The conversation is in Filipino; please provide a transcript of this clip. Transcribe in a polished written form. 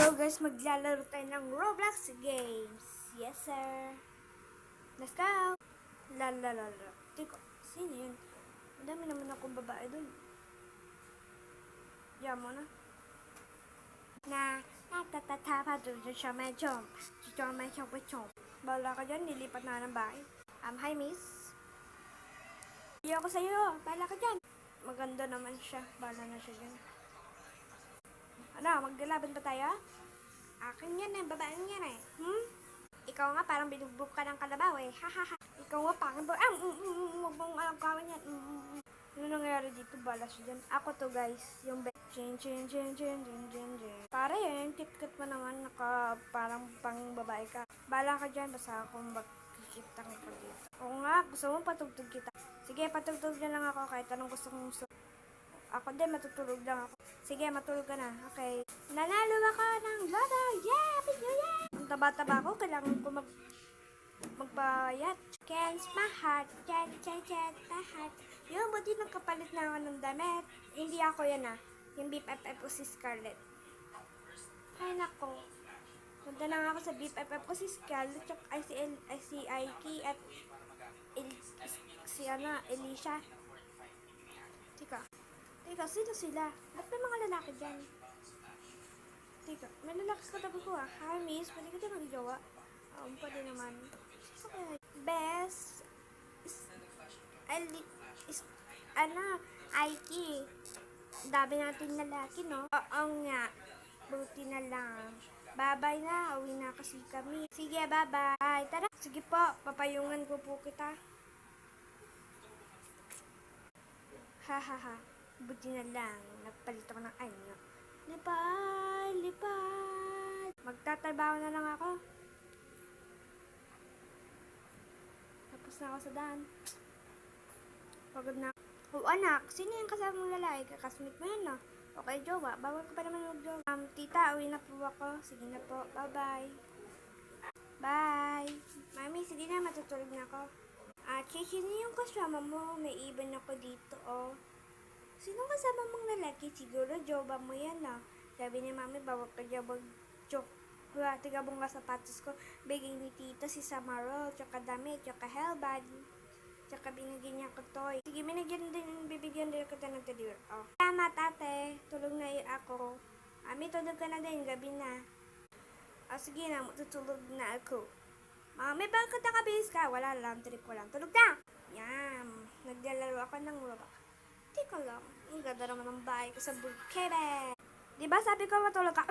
Hello guys, maglalaro tayo ng Roblox games. Yes sir. Let's go. Lalalala. Teka, sino yun? Madami naman akong babae dun. Diyan mo na. Natatatapa doon siya medyo. Dito medyo wechong. Bala ka dyan, nilipat na ng bahay. Hi miss. Hindi ako sa'yo. Bala ka dyan. Maganda naman siya. Bala na siya dyan. Ano, maglalaban ba tayo? Akin yan eh, babaeng yan eh. Ikaw nga parang binugbog ka ng kalabaw eh. Hahaha. Ikaw nga parang huwag mong alam kawin yan. Ano nangyari dito? Balas dyan. Ako to guys. Yung Jen. Pare eh, kit-kit mo naman. Parang pang babae ka. Bala ka dyan. Basta akong magkikita ko dito. Oo nga, gusto mo patugtog kita. Sige, patugtog na lang ako kahit anong gusto kong gusto. Ako din, matutulog lang ako. Sige, matulog ka na. Okay. Nanalo ako ng loto! Yeah! Video yeah! Ang taba-taba ko, kailangan ko magbayat. Can't my heart, can't my heart. Yung buti nagkapalit na ako ng damit. Hindi ako yan ah. Yung BFF ko si Scarlett. Ay nako. Punta na nga ako sa BFF ko si Scarlett. Ay si Aiki at si Alicia. Teka, sino sila? Ba't may mga lalaki dyan? Teka, may lalaki sa katabi ko ah. Hi miss, pwede ka din mag-jowa? Pwede naman. Okay. Best Aiki. Dami natin lalaki, no? Oo nga. Buti na lang. Bye-bye na. Uwi na kasi kami. Sige, bye-bye. Tara. Sige po, papayungan ko po kita. Hahaha. Buti na lang. Nagpalit ako ng anyo. Lipad. Magtatrabaho na lang ako. Tapos na ako sa daan. Pagod na. Oh anak, sino yung kasama mong lalaki? Kakasmit mo yan no? Okay, jowa. Bawal ka pa naman mag-jowa. Tita, uwi na po ako. Sige na po. Bye-bye. Bye. Mami, sige na. Matutulog na ako. Sino yung kasama mo? May iban ako dito, oh. Sino kasama mong lalaki? Siguro, jowa mo yan, no? Sabi ni mami, bawal ka jowa. Tigabong ka sapatos ko. Bigay ni tita si Samarol, tsaka damit, tsaka hellband. Tsaka binigyan niya ko toy. Sige, bibigyan din kita ng teddy. Oh. Tama, tate. Tulog na ako. Mami, tulog ka na din. Gabi na. Sige na, matutulog na ako. Mami, bakit nakabihis ka? Wala lang, trip ko lang. Tulog na! Yan. Naglalaro ako ng Roblox. Teka lang. Ang ganda naman ng bahay ko sa Burkebe. Diba sabi ko matulog ka?